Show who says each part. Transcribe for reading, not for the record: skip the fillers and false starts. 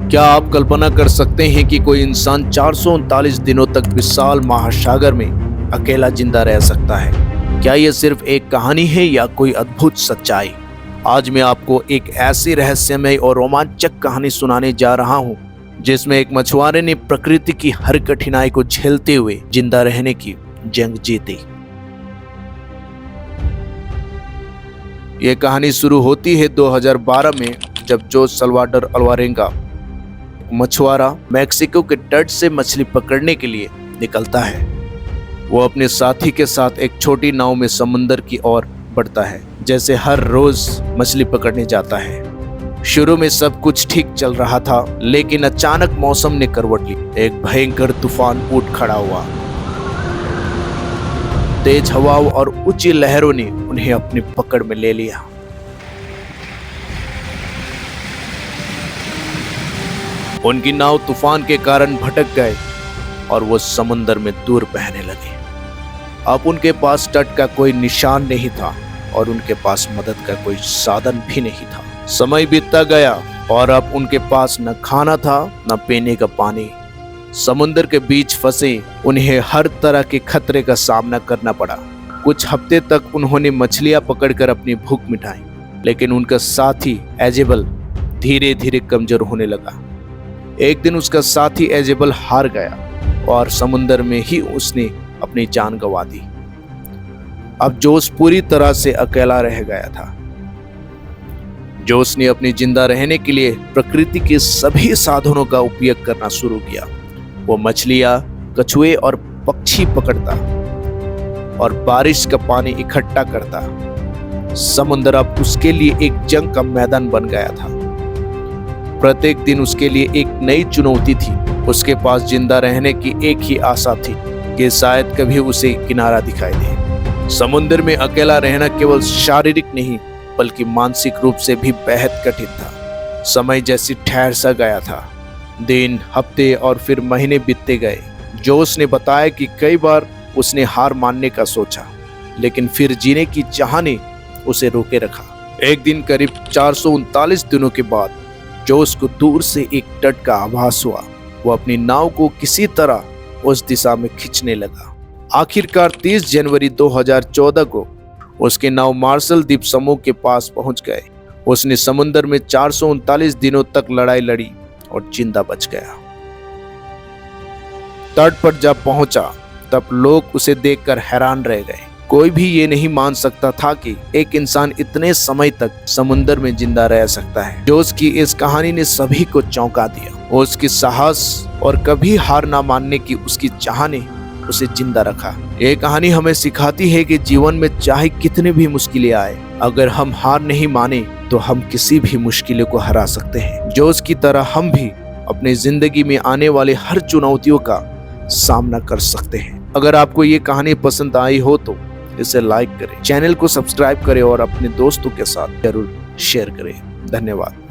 Speaker 1: क्या आप कल्पना कर सकते हैं कि कोई इंसान 439 दिनों तक विशाल महासागर में अकेला जिंदा रह सकता है? क्या यह सिर्फ एक कहानी है या कोई अद्भुत सच्चाई? आज मैं आपको एक ऐसी रहस्यमय और रोमांचक कहानी सुनाने जा रहा हूं जिसमें एक मछुआरे ने प्रकृति की हर कठिनाई को झेलते हुए जिंदा रहने की जंग जीती। यह कहानी शुरू होती है 2012 में, जब जोस सल्वाडोर अल्वारेगा मछुआरा मैक्सिको के तट से मछली पकड़ने के लिए निकलता है। वो अपने साथी के साथ एक छोटी नाव में समुंदर की ओर बढ़ता है, जैसे हर रोज मछली पकड़ने जाता है। शुरू में सब कुछ ठीक चल रहा था, लेकिन अचानक मौसम ने करवट ली। एक भयंकर तूफान उठ खड़ा हुआ। तेज हवाओं और ऊंची लहरों ने उन्हें अपनी पकड़ में ले लिया। उनकी नाव तूफान के कारण भटक गए और वो समंदर में दूर बहने लगे। अब उनके पास तट का कोई निशान नहीं था और उनके पास मदद का कोई साधन भी नहीं था। समय बीतता गया और अब उनके पास न खाना था न पीने का पानी। समुद्र के बीच फंसे उन्हें हर तरह के खतरे का सामना करना पड़ा। कुछ हफ्ते तक उन्होंने मछलियां पकड़कर अपनी भूख मिटाई, लेकिन उनका साथी एजेबल धीरे धीरे कमजोर होने लगा। एक दिन उसका साथी एजेबल हार गया और समुद्र में ही उसने अपनी जान गंवा दी। अब जोस पूरी तरह से अकेला रह गया था। जोस ने अपनी जिंदा रहने के लिए प्रकृति के सभी साधनों का उपयोग करना शुरू किया। वो मछलियां, कछुए और पक्षी पकड़ता और बारिश का पानी इकट्ठा करता। समुद्र अब उसके लिए एक जंग का मैदान बन गया था। प्रत्येक दिन उसके लिए एक नई चुनौती थी। उसके पास जिंदा रहने की एक ही आशा थी कि शायद कभी उसे किनारा दिखाई दे। समुद्र में अकेला रहना केवल शारीरिक नहीं बल्कि मानसिक रूप से भी बेहद कठिन था। समय जैसे ठहर सा गया था। दिन, हफ्ते और फिर महीने बीतते गए। जोस ने बताया कि कई बार उसने हार मानने का सोचा, लेकिन फिर जीने की चाह ने उसे रोके रखा। एक दिन करीब 439 दिनों के बाद जोस को दूर से एक तट का आभास हुआ। वो अपनी नाव को किसी तरह उस दिशा में खींचने लगा। आखिरकार 30 जनवरी 2014 को उसकी नाव मार्शल द्वीप समूह के पास पहुंच गए। उसने समुद्र में 439 दिनों तक लड़ाई लड़ी और जिंदा बच गया। तट पर जब पहुंचा तब लोग उसे देखकर हैरान रह गए। कोई भी ये नहीं मान सकता था कि एक इंसान इतने समय तक समुद्र में जिंदा रह सकता है। जोस की इस कहानी ने सभी को चौंका दिया। उसकी साहस और कभी हार ना मानने की उसकी चाह ने उसे जिंदा रखा। ये कहानी हमें सिखाती है कि जीवन में चाहे कितनी भी मुश्किलें आए, अगर हम हार नहीं माने तो हम किसी भी मुश्किलों को हरा सकते हैं। जोस की तरह हम भी अपनी जिंदगी में आने वाले हर चुनौतियों का सामना कर सकते हैं। अगर आपको ये कहानी पसंद आई हो तो इसे लाइक करें, चैनल को सब्सक्राइब करें और अपने दोस्तों के साथ जरूर शेयर करें। धन्यवाद।